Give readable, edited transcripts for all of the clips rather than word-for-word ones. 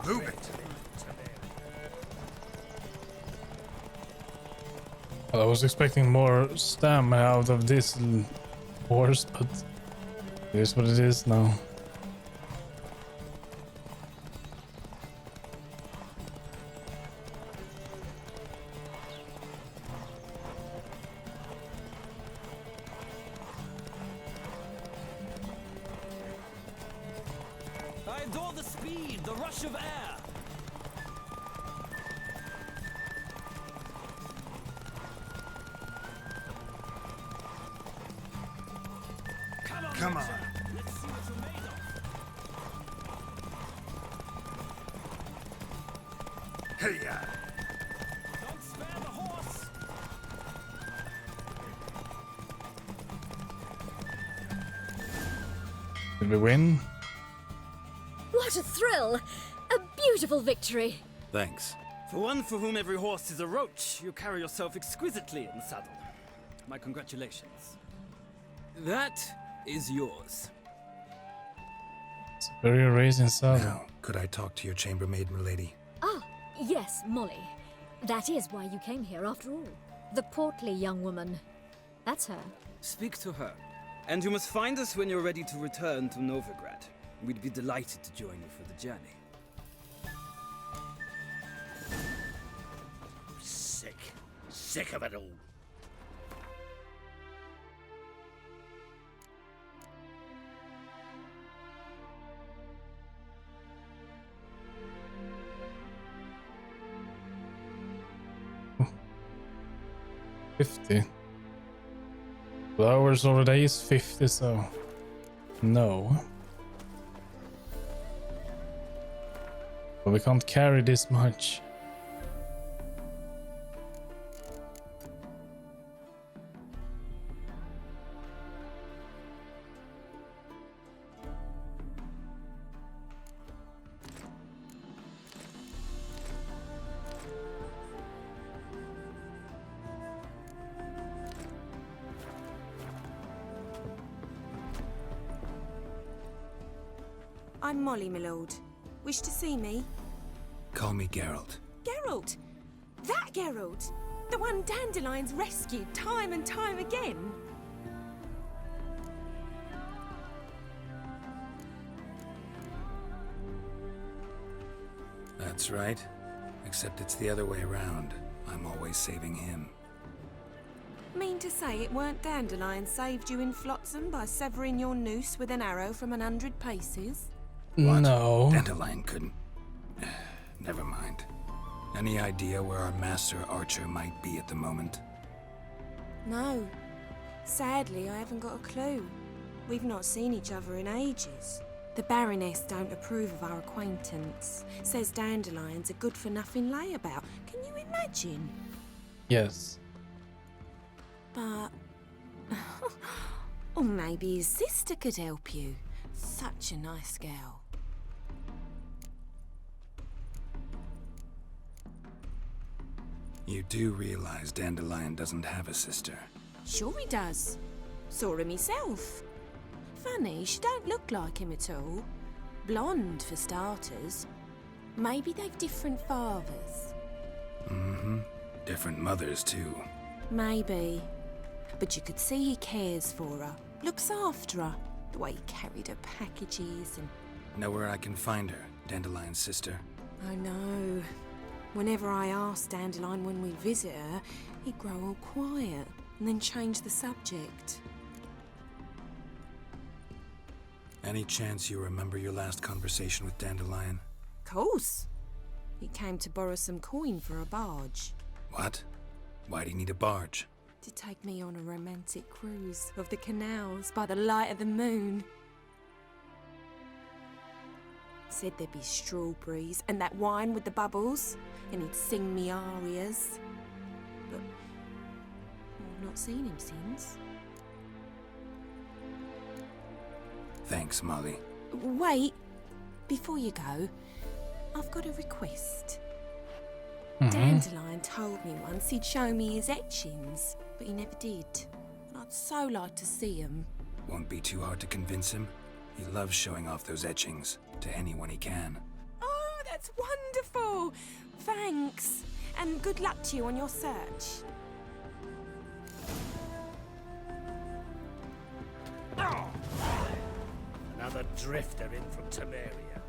Move it. Well, I was expecting more stamina out of this horse, but it is what it is now. I adore the speed, the rush of air. Come on. Let's see what you're made of. Hey-ya. Don't spare the horse. Did we win? What a thrill! A beautiful victory! Thanks. For one for whom every horse is a roach, you carry yourself exquisitely in the saddle. My congratulations. That is yours. Superior racing saddle. Now, could I talk to your chambermaid, milady? Ah, yes, Molly. That is why you came here after all. The portly young woman. That's her. Speak to her. And you must find us when you're ready to return to Novigrad. We'd be delighted to join you for the journey. Sick of it all. $50. The hours of the day is 50, so no. But we can't carry this much. I'm Molly, my lord. Wish to see me? Call me Geralt. Geralt! That Geralt! The one Dandelion's rescued time and time again! That's right. Except it's the other way around. I'm always saving him. Mean to say it weren't Dandelion saved you in Flotsam by severing your noose with an arrow from 100 paces? What? No. Dandelion couldn't. Never mind. Any idea where our master archer might be at the moment? No. Sadly, I haven't got a clue. We've not seen each other in ages. The Baroness don't approve of our acquaintance. Says Dandelion's a good-for-nothing layabout. Can you imagine? Yes. But... or maybe his sister could help you. Such a nice girl. You do realize Dandelion doesn't have a sister. Sure he does. Saw him myself. Funny, she don't look like him at all. Blonde, for starters. Maybe they've different fathers. Mm-hmm. Different mothers, too. Maybe. But you could see he cares for her. Looks after her. The way he carried her packages and... Know where I can find her, Dandelion's sister? I know. Whenever I asked Dandelion when we'd visit her, he'd grow all quiet and then change the subject. Any chance you remember your last conversation with Dandelion? Course. He came to borrow some coin for a barge. What? Why'd he need a barge? To take me on a romantic cruise of the canals by the light of the moon. Said there'd be strawberries and that wine with the bubbles, and he'd sing me arias. But I've not seen him since. Thanks, Molly. Wait, before you go, I've got a request. Mm-hmm. Dandelion told me once he'd show me his etchings, but he never did. And I'd so like to see him. Won't be too hard to convince him. He loves showing off those etchings to anyone he can. Oh, That's wonderful! Thanks. And good luck to you on your search. Another drifter in from Temeria.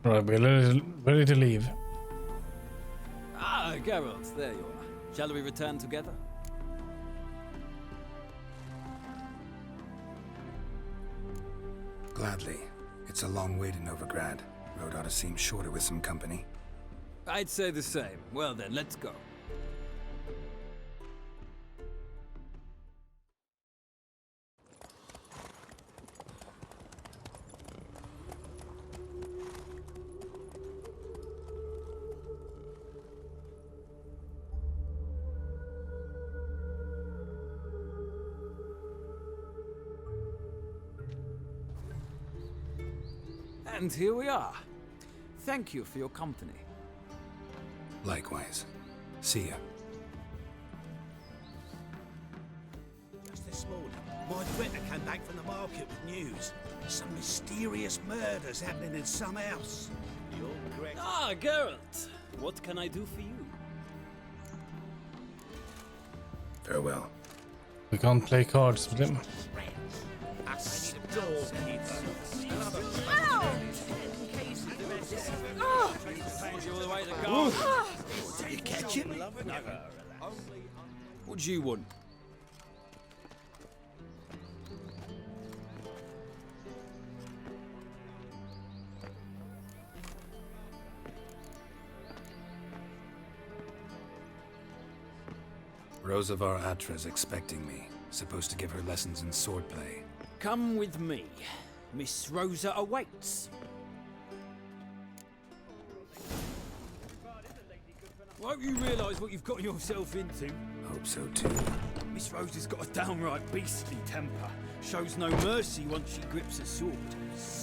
Right, we're ready to leave. Ah, Geralt, there you are. Shall we return together? Gladly. It's a long way to Novigrad. Road ought to seem shorter with some company. I'd say the same. Well then, let's go. And here we are. Thank you for your company. Likewise. See ya. Just this morning, my Twitter came back from the market with news. Some mysterious murders happening in some house. You're correct. Ah, Geralt. What can I do for you? Farewell. We can't play cards with him. A storekeeper. You all the way to go. Did you catch him? What do you want? Rosavar Atra's expecting me. Supposed to give her lessons in swordplay. Come with me. Miss Rosa awaits. Won't you realise what you've got yourself into? Hope so too. Miss Rosa's got a downright beastly temper. Shows no mercy once she grips a sword.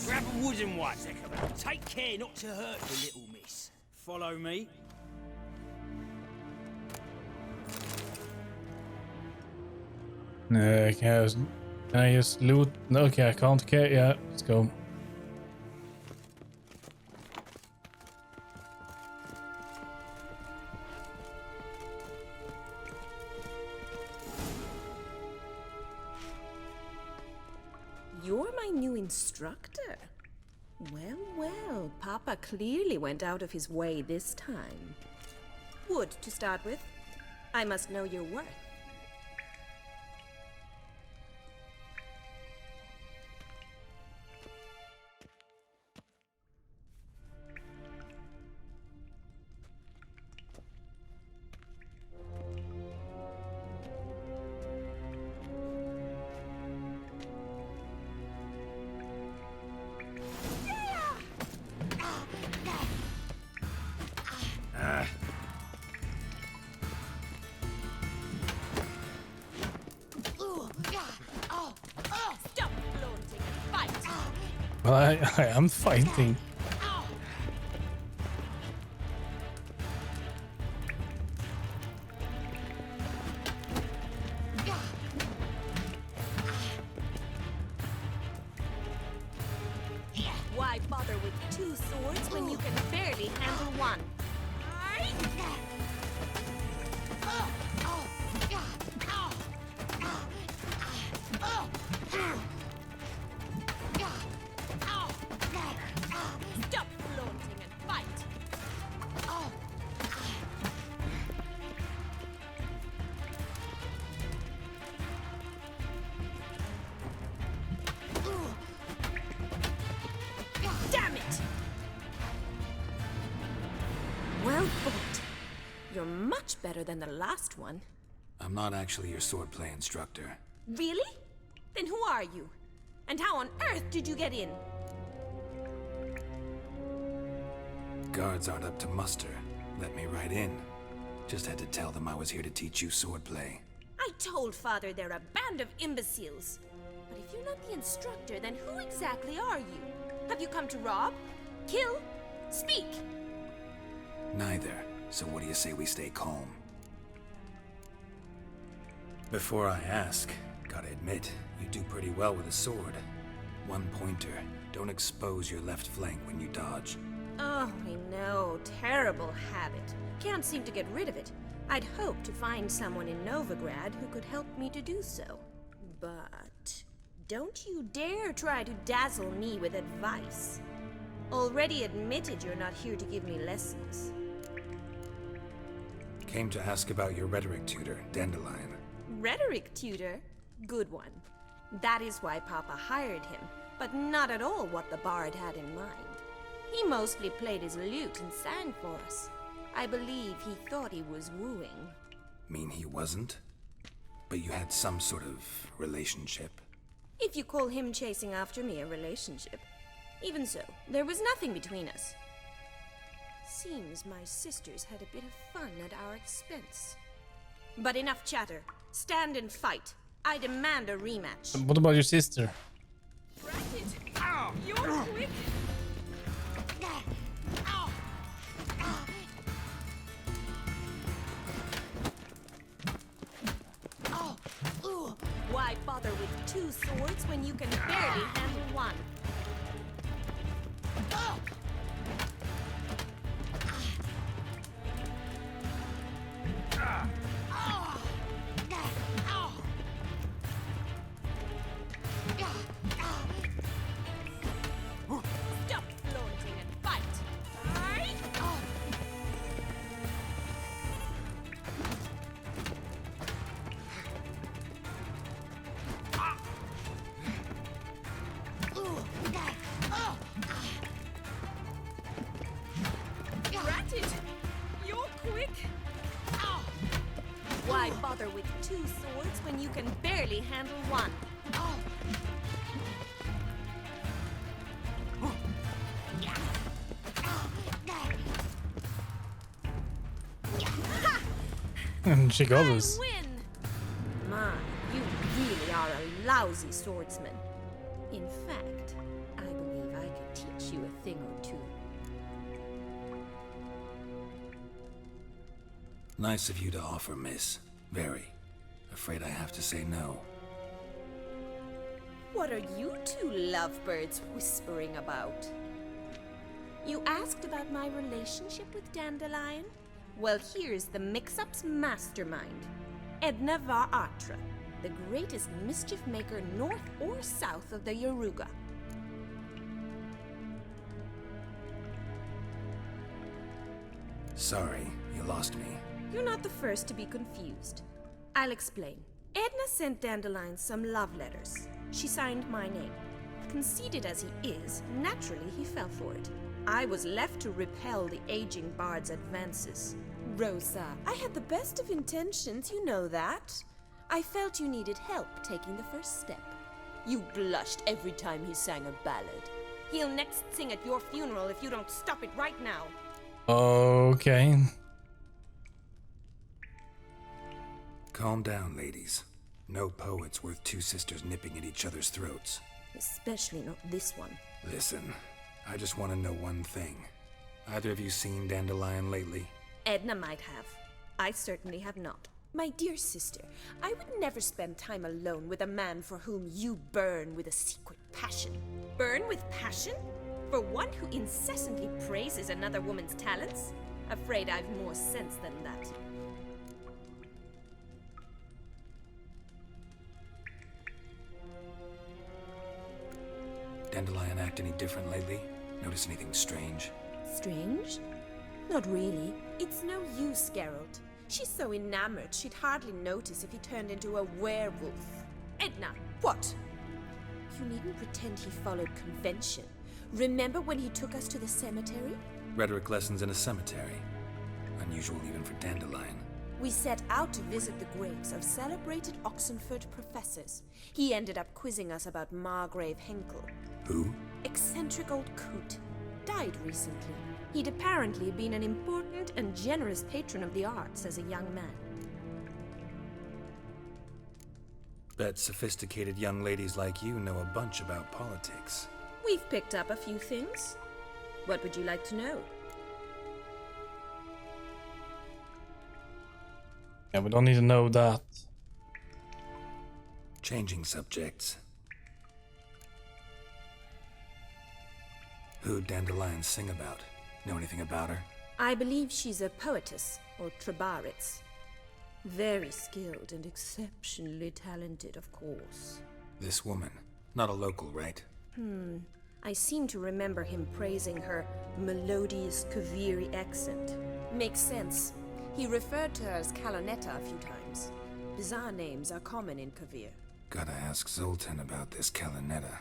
Grab a wooden one. Take care not to hurt the little miss. Follow me. Can I just loot? No, okay, I can't. Okay, yeah, let's go. You're my new instructor. Well, well, Papa clearly went out of his way this time. Wood, to start with. I must know your worth. Stop flaunting and fight! Well, I am fighting. Why bother with two swords when you can barely handle one? Stop flaunting and fight! Damn it! Well fought. You're much better than the last one. I'm not actually your swordplay instructor. Really? Then who are you? And how on earth did you get in? Guards aren't up to muster. Let me right in. Just had to tell them I was here to teach you swordplay. I told Father they're a band of imbeciles. But if you're not the instructor, then who exactly are you? Have you come to rob? Kill? Speak! Neither. So what do you say we stay calm? Before I ask, gotta admit, you do pretty well with a sword. One pointer. Don't expose your left flank when you dodge. Oh, I know. Terrible habit. Can't seem to get rid of it. I'd hoped to find someone in Novigrad who could help me to do so. But don't you dare try to dazzle me with advice. Already admitted you're not here to give me lessons. Came to ask about your rhetoric tutor, Dandelion. Rhetoric tutor? Good one. That is why Papa hired him, but not at all what the bard had in mind. He mostly played his lute and sang for us. I believe he thought he was wooing. Mean he wasn't? But you had some sort of relationship? If you call him chasing after me a relationship. Even so, there was nothing between us. Seems my sisters had a bit of fun at our expense. But enough chatter. Stand and fight. I demand a rematch. What about your sister? You're quick. Why bother with two swords when you can barely handle one? Stop flaunting and fight! Ratted! You're quick! Why bother with two swords when you can barely handle one? And she got I us. win! My, you really are a lousy swordsman. In fact, I believe I could teach you a thing or two. Nice of you to offer, miss. Very. Afraid I have to say no. What are you two lovebirds whispering about? You asked about my relationship with Dandelion? Well, here's the mix-up's mastermind. Edna var Atra, the greatest mischief maker north or south of the Yaruga. Sorry, you lost me. You're not the first to be confused. I'll explain. Edna sent Dandelion some love letters. She signed my name. Conceited as he is, naturally he fell for it. I was left to repel the aging bard's advances. Rosa, I had the best of intentions, you know that. I felt you needed help taking the first step. You blushed every time he sang a ballad. He'll next sing at your funeral if you don't stop it right now. Okay. Calm down, ladies. No poet's worth two sisters nipping at each other's throats. Especially not this one. Listen, I just want to know one thing. Either of you seen Dandelion lately? Edna might have. I certainly have not. My dear sister, I would never spend time alone with a man for whom you burn with a secret passion. Burn with passion? For one who incessantly praises another woman's talents? Afraid I've more sense than that. Dandelion act any different lately? Notice anything strange? Strange? Not really. It's no use, Geralt. She's so enamored she'd hardly notice if he turned into a werewolf. Edna, what? You needn't pretend he followed convention. Remember when he took us to the cemetery? Rhetoric lessons in a cemetery. Unusual even for Dandelion. We set out to visit the graves of celebrated Oxenford professors. He ended up quizzing us about Margrave Henkel. Who? Eccentric old coot. Died recently. He'd apparently been an important and generous patron of the arts as a young man. Bet sophisticated young ladies like you know a bunch about politics. We've picked up a few things. What would you like to know? Yeah, we don't need to know that. Changing subjects. Who'd dandelions sing about? Know anything about her? I believe she's a poetess, or trabaritz. Very skilled and exceptionally talented, of course. This woman. Not a local, right? I seem to remember him praising her melodious Kaviri accent. Makes sense. He referred to her as Kalonetta a few times. Bizarre names are common in Kavir. Gotta ask Zoltan about this Kalonetta.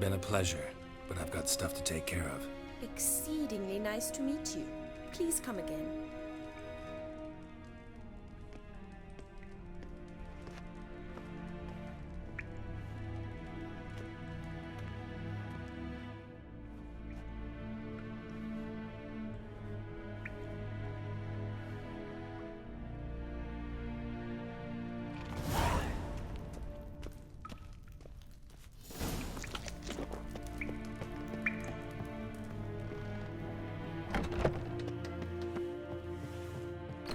Been a pleasure, but I've got stuff to take care of. Exceedingly nice to meet you. Please come again.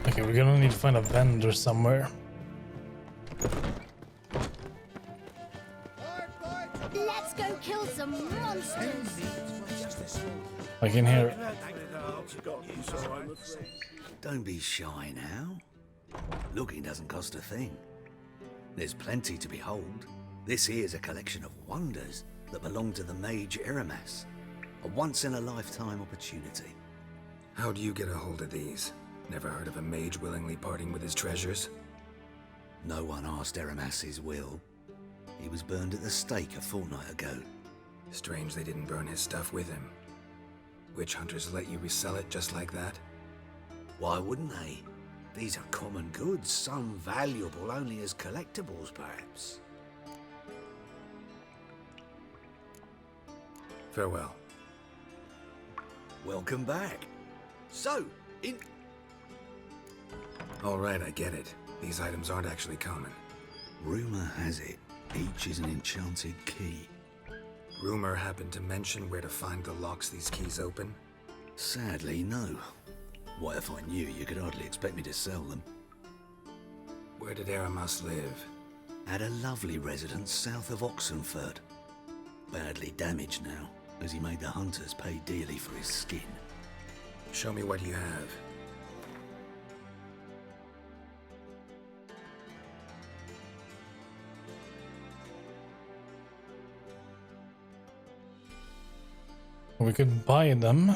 Okay, we're gonna need to find a vendor somewhere. Let's go kill some monsters. Like in here. Don't be shy now. Looking doesn't cost a thing. There's plenty to behold. This here's a collection of wonders that belong to the mage Aramas. A once-in-a-lifetime opportunity. How do you get a hold of these? Never heard of a mage willingly parting with his treasures? No one asked Aramas his will. He was burned at the stake a fortnight ago. Strange they didn't burn his stuff with him. Witch hunters let you resell it just like that? Why wouldn't they? These are common goods, some valuable only as collectibles, perhaps. Farewell. Welcome back. So, All right, I get it. These items aren't actually common. Rumor has it, each is an enchanted key. Rumor happened to mention where to find the locks these keys open? Sadly, no. What if I knew? You could hardly expect me to sell them. Where did Aramas live? At a lovely residence south of Oxenford. Badly damaged now, as he made the hunters pay dearly for his skin. Show me what you have. We could buy them.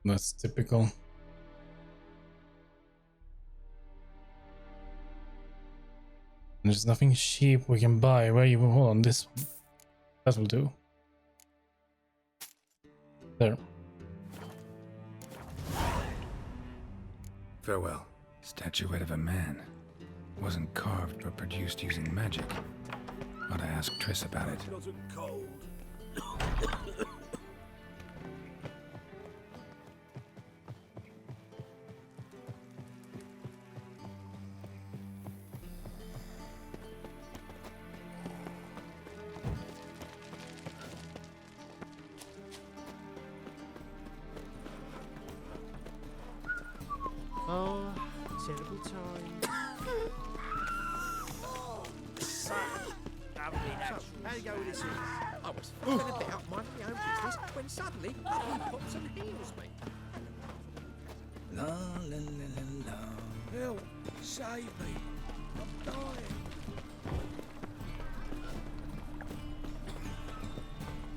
That's typical. There's nothing cheap we can buy. Where you hold on this one? That will do. There. Farewell. Statuette of a man. Wasn't carved but produced using magic. Ought to ask Triss about it. Oh, terrible time. How you go with this? I was fucking about minding my own business when suddenly he pops and heals me. La la la la la. Help! Save me! I'm dying!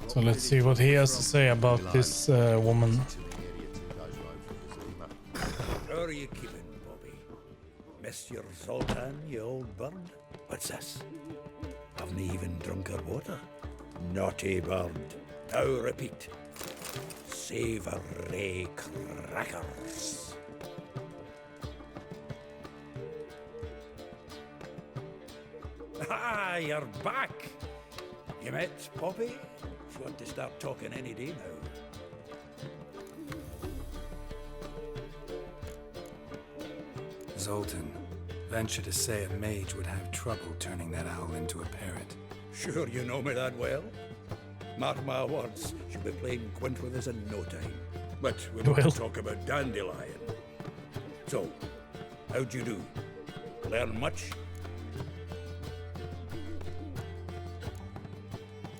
So let's see what he has to say about this woman. are you keeping, Bobby? Missed your Zoltan, you old bird? What's this? Haven't even drunk her water? Naughty bird. Now repeat. Savoury crackers. Ah, you're back. You met Poppy? She want to start talking any day now. Zoltan, venture to say a mage would have trouble turning that owl into a parrot. Sure you know me that well. Mark my words, she'll be playing quint with us in no time. But we want Well. to talk about Dandelion. So, how'd you do? Learn much?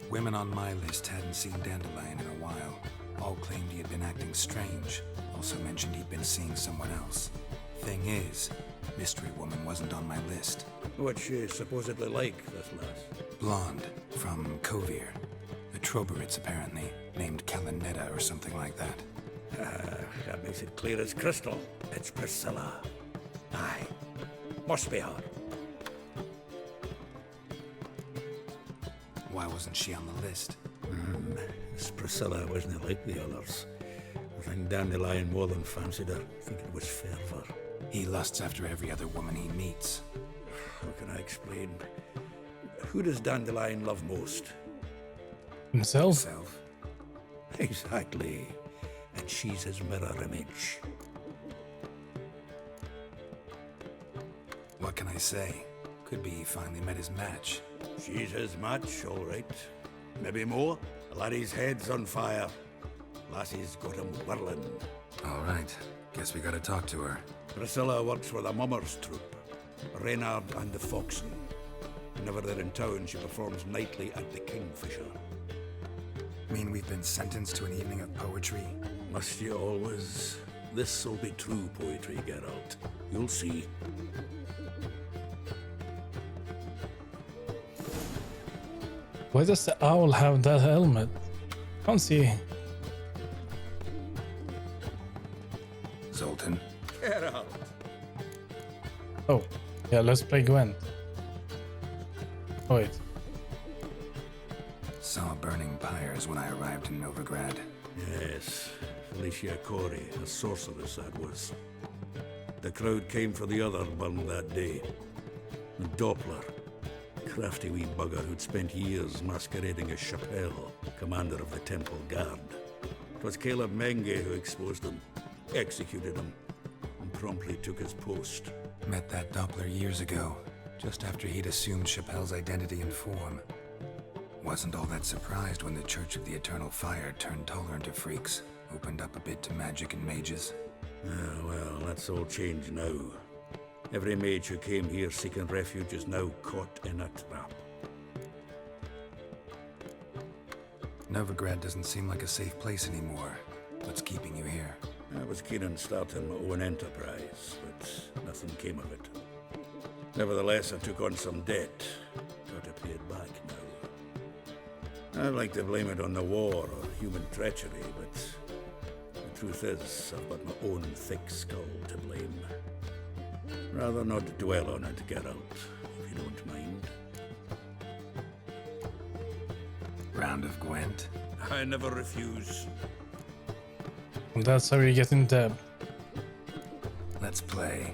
Women on my list hadn't seen Dandelion in a while. All claimed he had been acting strange. Also mentioned he'd been seeing someone else. Thing is, Mystery Woman wasn't on my list. What's she supposedly like, this lass? Blonde, from Kovir. A Troberitz, apparently, named Kalanetta or something like that. That makes it clear as crystal. It's Priscilla. Aye. Must be her. Why wasn't she on the list? This Priscilla wasn't like the others. I think Dandelion more than fancied her. I think it was fervour. He lusts after every other woman he meets. How can I explain? Who does Dandelion love most? Himself? Self. Exactly. And she's his mirror image. What can I say? Could be he finally met his match. She's his match, all right. Maybe more. The laddie's head's on fire. Lassie's got him whirling. All right. Guess we gotta talk to her. Priscilla works for the Mummers troupe. Reynard and the Foxen. Whenever they're in town, she performs nightly at the Kingfisher. Mean we've been sentenced to an evening of poetry? Must you always? This'll be true poetry, Geralt. You'll see. Why does the owl have that helmet? Can't see. Zoltan. Geralt! Oh, yeah, let's play Gwent. Oh, wait. Saw burning pyres when I arrived in Novigrad. Yes, Felicia Corey, a sorceress that was. The crowd came for the other burn that day. The Doppler, crafty wee bugger who'd spent years masquerading as Chappelle, commander of the Temple Guard. It was Caleb Menge who exposed him, executed him, and promptly took his post. Met that Doppler years ago, just after he'd assumed Chappelle's identity and form. Wasn't all that surprised when the Church of the Eternal Fire turned tolerant of freaks, opened up a bit to magic and mages. Ah, well, that's all changed now. Every mage who came here seeking refuge is now caught in a trap. Novigrad doesn't seem like a safe place anymore. What's keeping you here? I was keen on starting my own enterprise, but nothing came of it. Nevertheless, I took on some debt. Got to pay it back now. I'd like to blame it on the war or human treachery, but the truth is, I've got my own thick skull to blame. Rather not dwell on it, Geralt, if you don't mind. Round of Gwent? I never refuse. And that's how you get in debt. Let's play.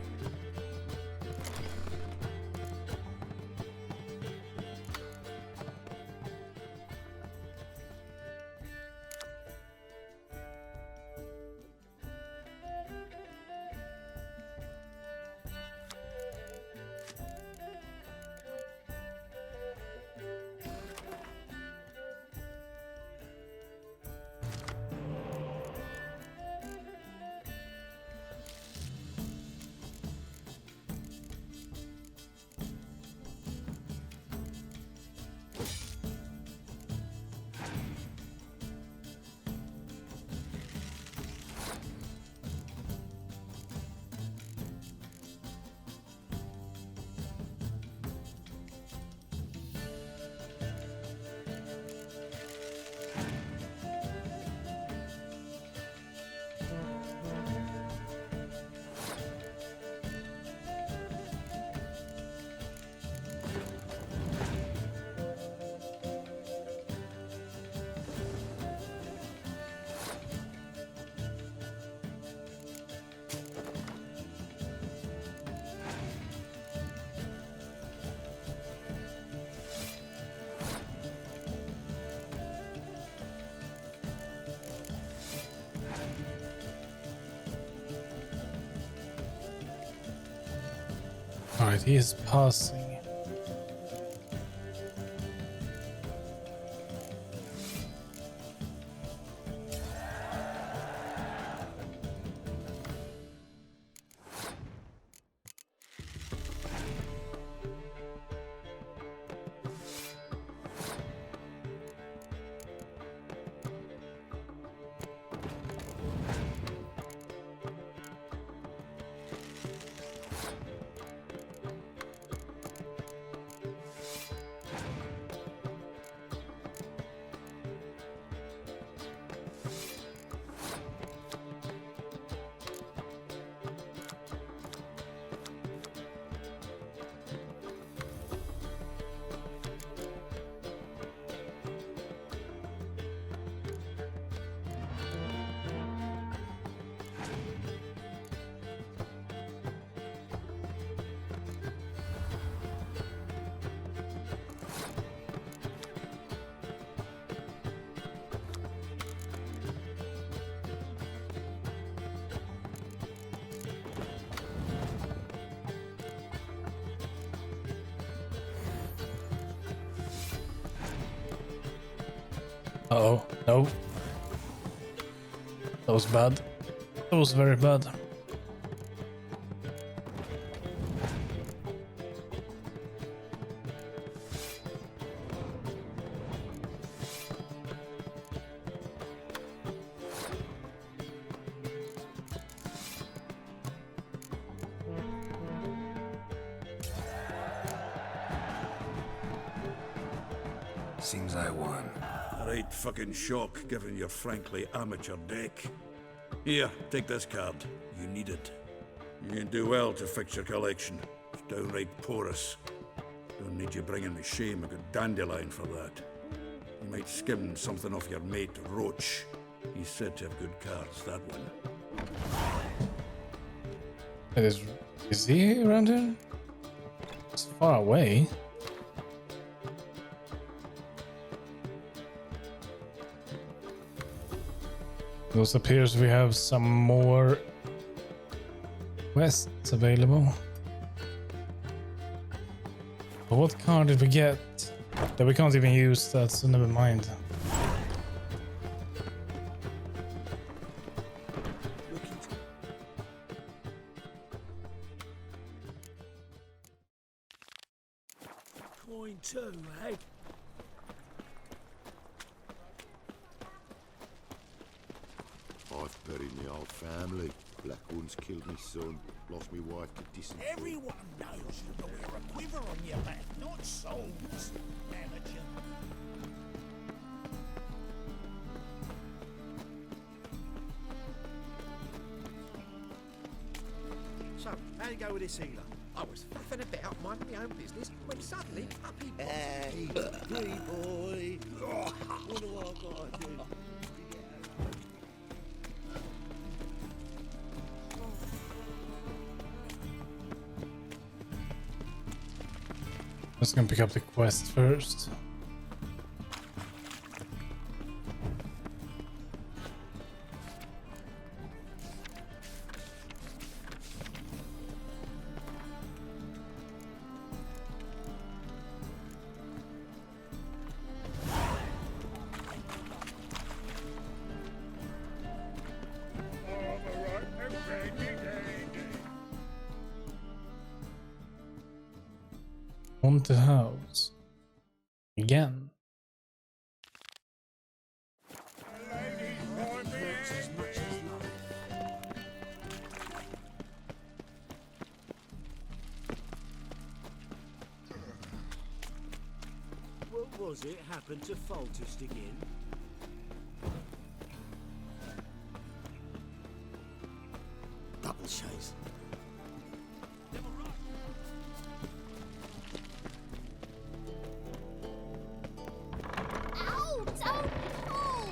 Alright, he is passing. Uh-oh, no. That was bad. That was very bad. Seems I won. Right fucking shock, given your frankly amateur deck. Here, take this card. You need it. You can do well to fix your collection. It's downright porous. Don't need you bringing me shame a good dandelion for that. You might skim something off your mate Roach. He's said to have good cards, that one. Is he around here? It's far away. It appears we have some more quests available. But what card did we get that we can't even use that, so never mind. Coin too, eh? I've buried my old family. Black ones killed me son, lost me wife to dysentery. Everyone knows you to wear a quiver on your back, not souls, amateur. So, how'd it go with this healer? I was faffing about, minding my own business, when suddenly up he pops. Hey, pretty boy. What do I gotta do? Let's go pick up the quest first. Haunted house. Again. What was it happened to Foltest again? Double chase. Ow! Don't pull!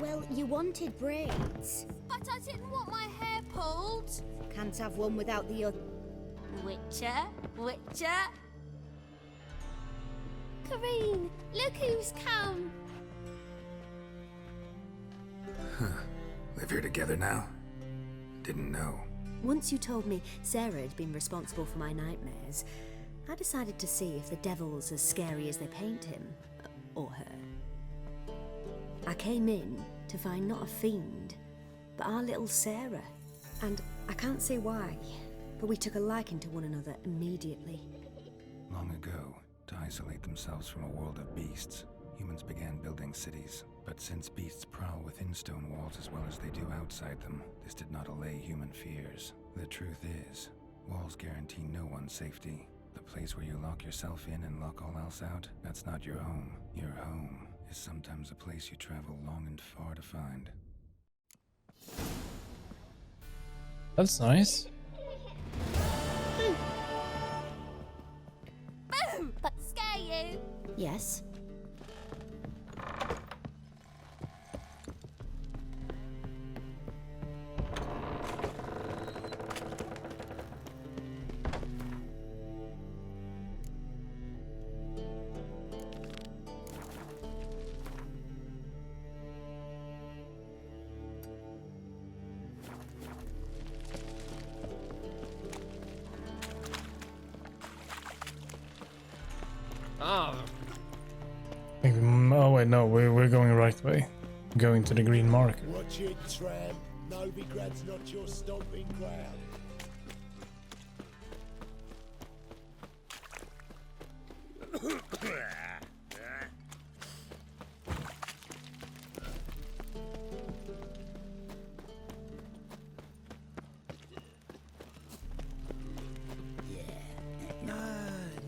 Well, you wanted braids. But I didn't want my hair pulled. Can't have one without the other. Witcher? Witcher? Kareen, look who's come. Live here together now? Didn't know. Once you told me Sarah had been responsible for my nightmares, I decided to see if the devil's as scary as they paint him. Or her. I came in to find not a fiend, but our little Sarah. And I can't say why, but we took a liking to one another immediately. Long ago, to isolate themselves from a world of beasts, humans began building cities. But since beasts prowl within stone walls as well as they do outside them, this did not allay human fears. The truth is, walls guarantee no one's safety. The place where you lock yourself in and lock all else out, that's not your home. Your home is sometimes a place you travel long and far to find. That's nice. Boom! That scare you? Yes? Oh wait, no, we're going the right way. Going to the green marker. Watch it, tramp. Novigrad's not your stomping ground.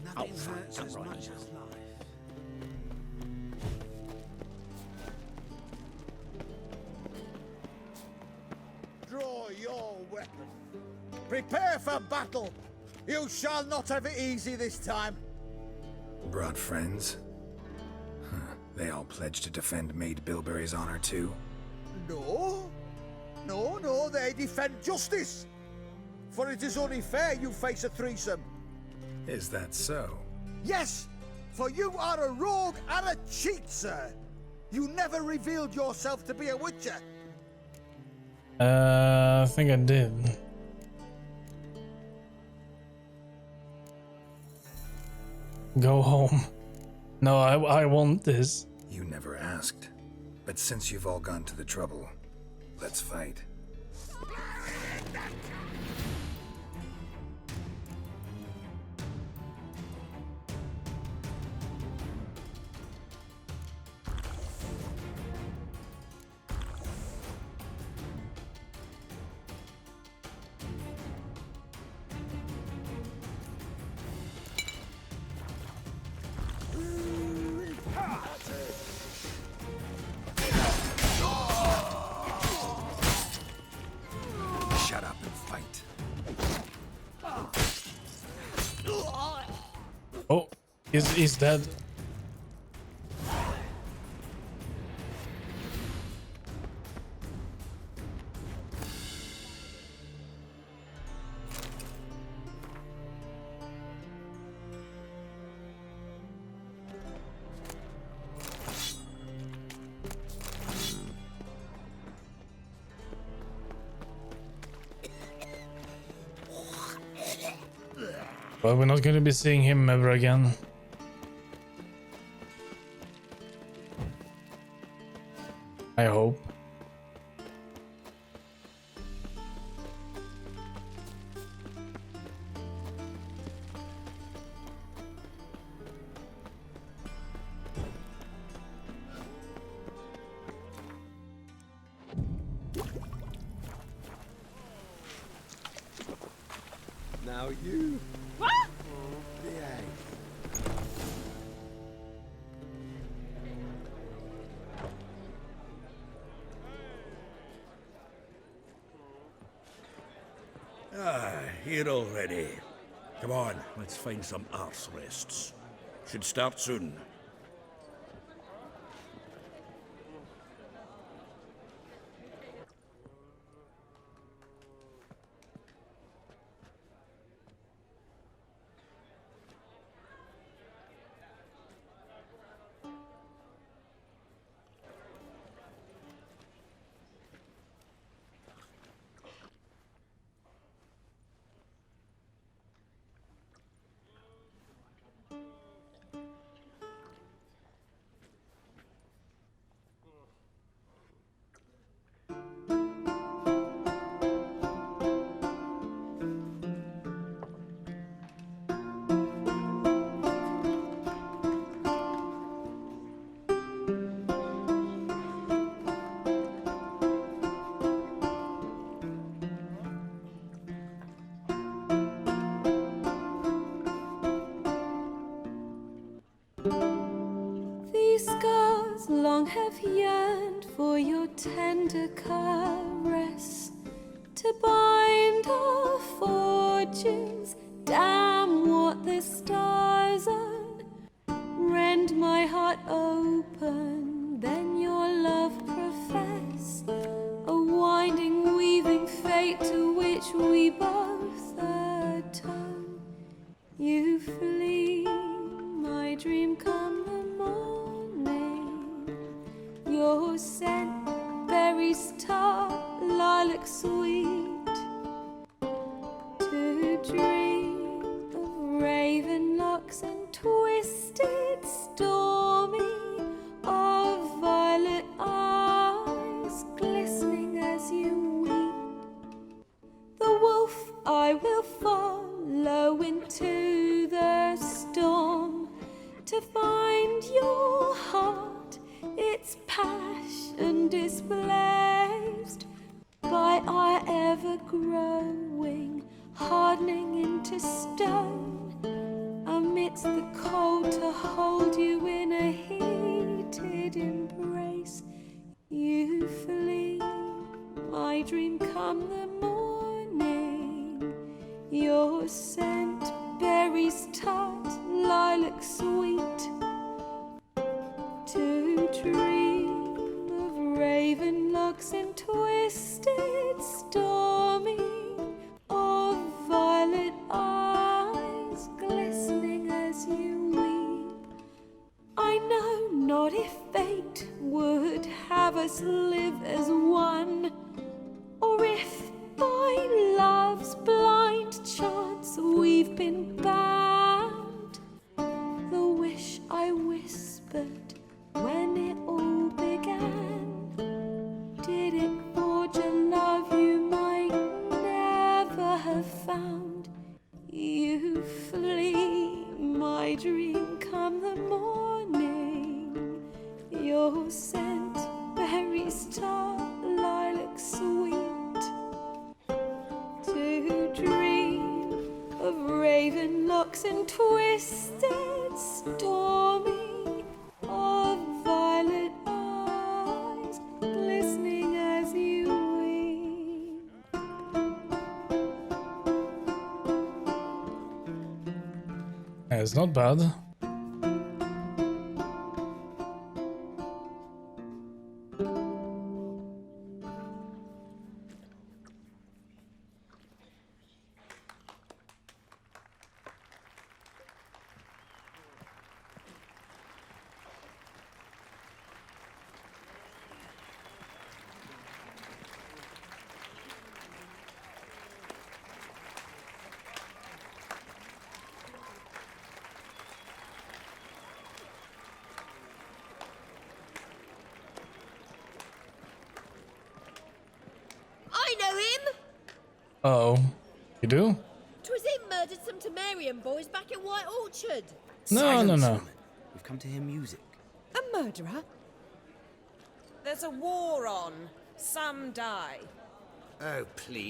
Nothing hurts as much as life. Draw your weapon. Prepare for battle. You shall not have it easy this time. Brought friends? Huh. They all pledged to defend Maid Bilberry's honor too? No. No, they defend justice. For it is only fair you face a threesome. Is that so? Yes, for you are a rogue and a cheat, sir. You never revealed yourself to be a witcher. I think I did. Go home. No, I want this. You never asked. But since you've all gone to the trouble, let's fight. Shut up and fight. Oh, he's dead. Well, we're not going to be seeing him ever again. I hope. Now you. What? Behave. Here already. Come on, let's find some arse rests. Should start soon. fate to which we both atone. You flee, my dream come the morning. Your scent, berries tart, lilac sweet. To dream of raven locks and twisted stormy, of violet eyes glistening as you weep. The wolf I will follow into the storm, to find your heart, its passion displaced by our ever-growing, hardening into stone, amidst the cold to hold you in a heated embrace. You flee, my dream come the morning. Your scent, berries tart, lilac sweet. To dream of raven locks and twisted stormy, of violet eyes glistening as you weep. I know not if fate would have us live as one, or if by love's blind chance we've been bound. The wish I whispered when it all began, did it forge a love you might never have found? You flee, my dream come the morning. Your scent, berries tart, lilac sweet. To dream of raven locks and twisted stormy, of violet eyes glistening as you weep. It's not bad. I know him! Uh-oh. You do? 'Twas him murdered some Temerian boys back in White Orchard. No, no, no. We've come to hear music. A murderer? There's a war on. Some die. Oh, please.